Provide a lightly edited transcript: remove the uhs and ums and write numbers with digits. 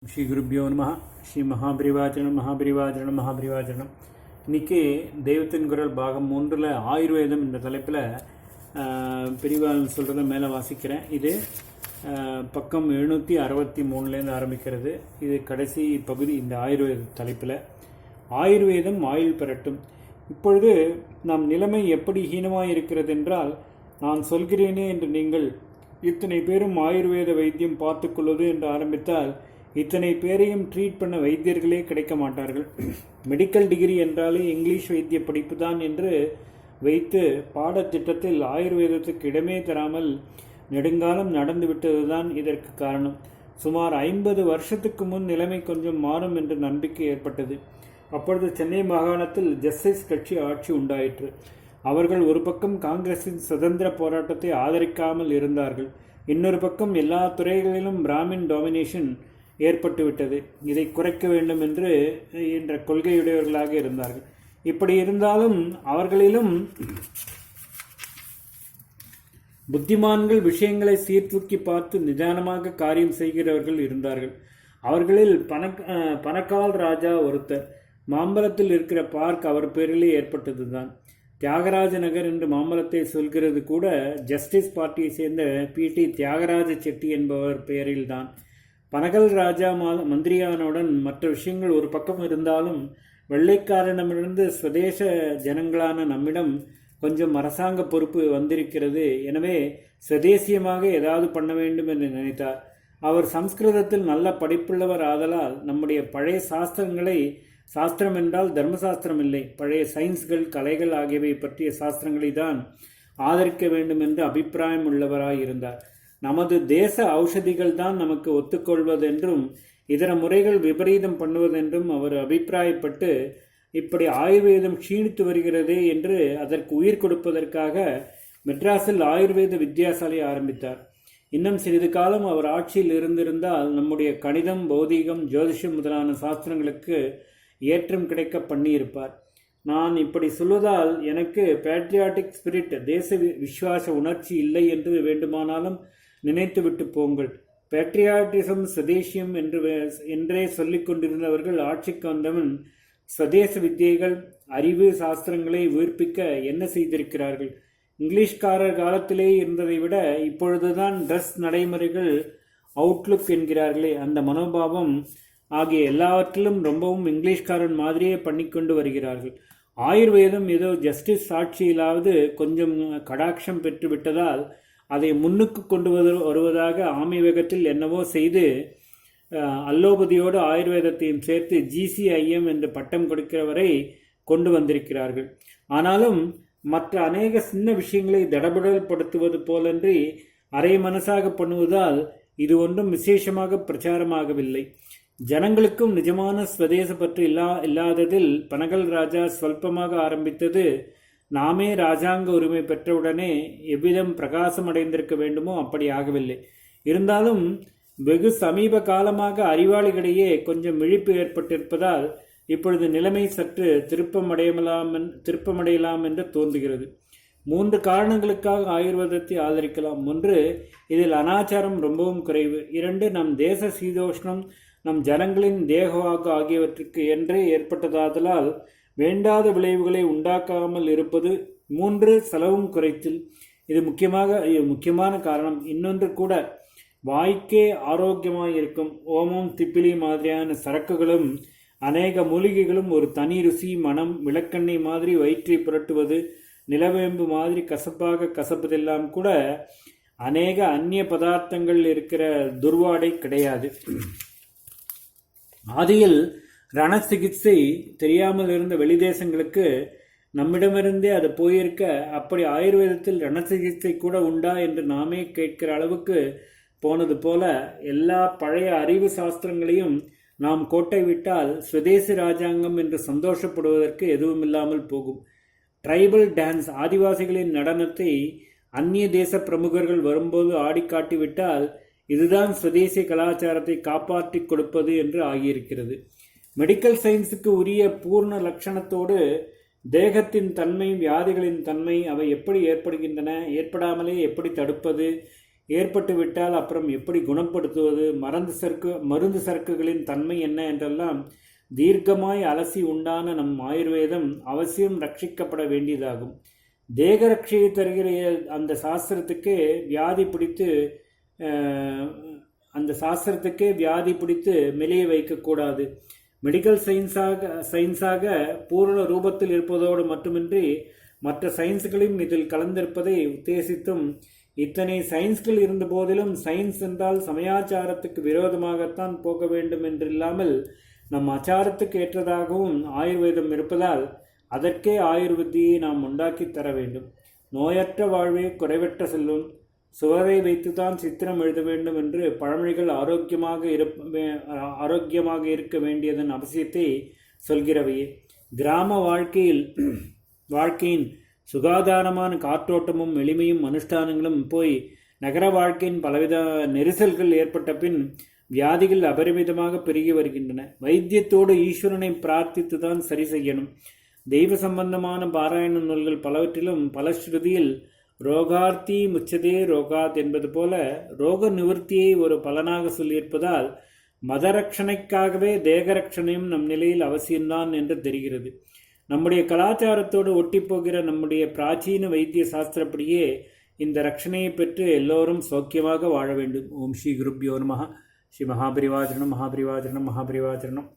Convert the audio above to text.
ஸ்ரீ குருப்பியோ நம. ஸ்ரீ மகாபிரிவாச்சரணம். இன்றைக்கி தெய்வத்தின் குரல் பாகம் 3ல் ஆயுர்வேதம் என்ற தலைப்பில் பிரிவால் சொல்கிறத மேலே வாசிக்கிறேன். இது பக்கம் 763லேருந்து ஆரம்பிக்கிறது. இது கடைசி பகுதி இந்த ஆயுர்வேத தலைப்பில். ஆயுர்வேதம் ஆயுள் பெறட்டும். இப்பொழுது நம் நிலைமை எப்படி ஹீனமாக இருக்கிறது என்றால், நான் சொல்கிறேனே என்று நீங்கள் இத்தனை பேரும் ஆயுர்வேத வைத்தியம் பார்த்துக்கொள்வது என்று ஆரம்பித்தால் இத்தனை பேரையும் ட்ரீட் பண்ண வைத்தியர்களே கிடைக்க மாட்டார்கள். மெடிக்கல் டிகிரி என்றாலே இங்கிலீஷ் வைத்திய படிப்பு தான் என்று வைத்து பாடத்திட்டத்தில் ஆயுர்வேதத்துக்கு இடமே தராமல் நெடுங்காலம் நடந்துவிட்டது தான் இதற்கு காரணம். சுமார் 50 வருஷத்துக்கு முன் நிலைமை கொஞ்சம் மாறும் என்று நம்பிக்கை ஏற்பட்டது. அப்பொழுது சென்னை மாகாணத்தில் ஜஸ்டிஸ் கட்சி ஆட்சி உண்டாயிற்று. அவர்கள் ஒரு பக்கம் காங்கிரசின் சுதந்திர போராட்டத்தை ஆதரிக்காமல் இருந்தார்கள், இன்னொரு பக்கம் எல்லா துறைகளிலும் பிராமின் டாமினேஷன் ஏற்பட்டுவிட்டது. இதை குறைக்க வேண்டும் என்ற கொள்கையுடையவர்களாக இருந்தார்கள். இப்படி இருந்தாலும் அவர்களிலும் புத்திமான்கள், விஷயங்களை சீர்தூக்கி பார்த்து நிதானமாக காரியம் செய்கிறவர்கள் இருந்தார்கள். அவர்களில் பனக்கால் ராஜா ஒருத்தர். மாம்பலத்தில் இருக்கிற பார்க் அவர் பேரிலே ஏற்பட்டது தான். தியாகராஜ நகர் என்று மாம்பலத்தை சொல்கிறது கூட ஜஸ்டிஸ் பார்ட்டியை சேர்ந்த PT தியாகராஜ செட்டி என்பவர் பெயரில்தான். பனகல் ராஜா மந்திரியானுடன் மற்ற விஷயங்கள் ஒரு பக்கம் இருந்தாலும் வெள்ளைக்காரனிடமிருந்து சுதேச ஜனங்களான நம்மிடம் கொஞ்சம் அரசாங்க பொறுப்பு வந்திருக்கிறது. எனவே சுதேசியமாக ஏதாவது பண்ண வேண்டும் என்று நினைத்தார். அவர் சம்ஸ்கிருதத்தில் நல்ல படிப்புள்ளவர் ஆதலால் நம்முடைய பழைய சாஸ்திரம் என்றால் தர்மசாஸ்திரம் இல்லை, பழைய சயின்ஸ்கள், கலைகள் ஆகியவை பற்றிய சாஸ்திரங்களை தான் ஆதரிக்க வேண்டும் என்று அபிப்பிராயம் உள்ளவராயிருந்தார். நமது தேச ஔஷதிகள் தான் நமக்கு ஒத்துக்கொள்வதென்றும் இதர முறைகள் விபரீதம் பண்ணுவதென்றும் அவர் அபிப்பிராயப்பட்டு, இப்படி ஆயுர்வேதம் க்ஷீணித்து வருகிறதே என்று அதற்கு உயிர் கொடுப்பதற்காக மெட்ராஸில் ஆயுர்வேத வித்யாசாலை ஆரம்பித்தார். இன்னும் சிறிது காலம் அவர் ஆட்சியில் இருந்திருந்தால் நம்முடைய கணிதம், பௌதீகம், ஜோதிஷம் முதலான சாஸ்திரங்களுக்கு ஏற்றம் கிடைக்க பண்ணியிருப்பார். நான் இப்படி சொல்வதால் எனக்கு பேட்ரியாட்டிக் ஸ்பிரிட், தேச விசுவாச உணர்ச்சி இல்லை என்று வேண்டுமானாலும் நினைத்துவிட்டு போங்கள். பேட்ரியாட்டிசம், சுதேசியம் என்றே சொல்லிக் கொண்டிருந்தவர்கள் ஆட்சிக்கு வந்தவன் சுதேச வித்தியைகள், அறிவு, சாஸ்திரங்களை உயிர்ப்பிக்க என்ன செய்திருக்கிறார்கள்? இங்கிலீஷ்காரர் காலத்திலே இருந்ததை விட இப்பொழுதுதான் ட்ரெஸ், நடைமுறைகள், அவுட்லுக் என்கிறார்களே, அந்த மனோபாவம் ஆகிய எல்லாவற்றிலும் ரொம்பவும் இங்கிலீஷ்காரன் மாதிரியே பண்ணிக்கொண்டு வருகிறார்கள். ஆயுர்வேதம் ஏதோ ஜஸ்டிஸ் ஆட்சியிலாவது கொஞ்சம் கடாட்சம் பெற்று விட்டதால் அதை முன்னுக்கு கொண்டு வருவதாக ஆமீவகத்தில் என்னவோ செய்து அல்லோபதியோடு ஆயுர்வேதத்தையும் சேர்த்து GCIM என்று பட்டம் கொடுக்கிறவரை கொண்டு வந்திருக்கிறார்கள். ஆனாலும் மற்ற அநேக சின்ன விஷயங்களை தடபுடல்படுத்துவது போலன்றி அரை மனசாக பண்ணுவதால் இது ஒன்றும் விசேஷமாக பிரச்சாரமாகவில்லை. ஜனங்களுக்கும் நிஜமான ஸ்வதேச பற்று இல்லாததில் பனகல் ராஜா ஸ்வல்பமாக ஆரம்பித்தது நாமே ராஜாங்க உரிமை பெற்றவுடனே எவ்விதம் பிரகாசம் அடைந்திருக்க வேண்டுமோ அப்படி ஆகவில்லை. இருந்தாலும் வெகு சமீப காலமாக அறிவாளிகளிடையே கொஞ்சம் விழிப்பு ஏற்பட்டிருப்பதால் இப்பொழுது நிலைமை சற்று திருப்பமடையலாம் என்று தோன்றுகிறது. 3 காரணங்களுக்காக ஆயுர்வேதத்தை ஆதரிக்கலாம். 1, இதில் அனாச்சாரம் ரொம்பவும் குறைவு. 2, நம் தேச சீதோஷ்ணம், நம் ஜனங்களின் தேகவாக்கு ஆகியவற்றுக்கு என்றே ஏற்பட்டதாதலால் வேண்டாத விளைவுகளை உண்டாக்காமல் இருப்பது. 3, செலவும் குறைத்தில். இது முக்கியமான காரணம். இன்னொன்று கூட, வாய்க்கே ஆரோக்கியமாயிருக்கும் ஓமம், திப்பிலி மாதிரியான சரக்குகளும் அநேக மூலிகைகளும் ஒரு தனி ருசி, மனம், விளக்கெண்ணெய் மாதிரி வயிற்றை புரட்டுவது, நிலவேம்பு மாதிரி கசப்பாக கசப்பதெல்லாம் கூட அநேக அந்நிய பதார்த்தங்கள் இருக்கிற துர்வாடை கிடையாது. ஆதியில் ரண சிகிச்சை தெரியாமல் இருந்த வெளிதேசங்களுக்கு நம்மிடமிருந்தே அது போயிருக்க, அப்படி ஆயுர்வேதத்தில் ரண சிகிச்சை கூட உண்டா என்று நாமே கேட்கிற அளவுக்கு போனது போல எல்லா பழைய அறிவு சாஸ்திரங்களையும் நாம் கோட்டை விட்டால் சுதேசி ராஜாங்கம் என்று சந்தோஷப்படுவதற்கு எதுவும் இல்லாமல் போகும். ட்ரைபல் டான்ஸ், ஆதிவாசிகளின் நடனத்தை அந்நிய தேச பிரமுகர்கள் வரும்போது ஆடி காட்டிவிட்டால் இதுதான் சுதேசி கலாச்சாரத்தை காப்பாற்றி கொடுப்பது என்று ஆகியிருக்கிறது. மெடிக்கல் சயின்ஸுக்கு உரிய பூர்ண லட்சணத்தோடு தேகத்தின் தன்மை, வியாதிகளின் தன்மை, அவை எப்படி ஏற்படுகின்றன, ஏற்படாமலே எப்படி தடுப்பது, ஏற்பட்டு விட்டால் அப்புறம் எப்படி குணப்படுத்துவது, மருந்து சரக்குகளின் தன்மை என்ன என்றெல்லாம் தீர்க்கமாய் அலசி உண்டான நம் ஆயுர்வேதம் அவசியம் ரட்சிக்கப்பட வேண்டியதாகும். தேக ரட்சையை தருகிற அந்த சாஸ்திரத்துக்கே வியாதி பிடித்து மெலிய வைக்கக்கூடாது. மெடிக்கல் சயின்ஸாக பூரண ரூபத்தில் இருப்பதோடு மட்டுமின்றி மற்ற சயின்ஸ்களையும் இதில் கலந்திருப்பதை உத்தேசித்தும், இத்தனை சயின்ஸ்கள் இருந்த போதிலும் சயின்ஸ் என்றால் சமயாச்சாரத்துக்கு விரோதமாகத்தான் போக வேண்டும் என்றில்லாமல் நம் ஆச்சாரத்துக்கு ஏற்றதாகவும் ஆயுர்வேதம் இருப்பதால் அதற்கே ஆயுர்வேதியை நாம் உண்டாக்கி தர வேண்டும். நோயற்ற வாழ்வே குறைவற்ற செல்வம், சுவரை வைத்துதான் சித்திரம் எழுத வேண்டும் என்று பழமொழிகள் ஆரோக்கியமாக இருக்க வேண்டியதன் அவசியத்தை சொல்கிறவையே. கிராம வாழ்க்கையின் சுகாதாரமான காற்றோட்டமும் எளிமையும் அனுஷ்டானங்களும் போய் நகர வாழ்க்கையின் பலவித நெரிசல்கள் ஏற்பட்ட பின் வியாதிகள் அபரிமிதமாக பெருகி வருகின்றன. வைத்தியத்தோடு ஈஸ்வரனை பிரார்த்தித்து தான் சரி செய்யணும். தெய்வ சம்பந்தமான பாராயண நூல்கள் பலவற்றிலும் பலஸ்ருதியில் ரோகார்த்தி முச்சதே ரோகாத் என்பது போல ரோக நிவர்த்தியை ஒரு பலனாக சொல்லியிருப்பதால் மதரட்சணைக்காகவே தேகரட்சணையும் நம் நிலையில் அவசியம்தான் என்று தெரிகிறது. நம்முடைய கலாச்சாரத்தோடு ஒட்டிப்போகிற நம்முடைய பிராச்சீன வைத்திய சாஸ்திரப்படியே இந்த ரட்சணையை பெற்று எல்லோரும் சௌக்கியமாக வாழ வேண்டும். ஓம் ஸ்ரீ குருப்யோ நமஹ. ஸ்ரீ மகாபரிவாஜனம் மகாபரிவாஜனம் மகாபரிவாஜனம்.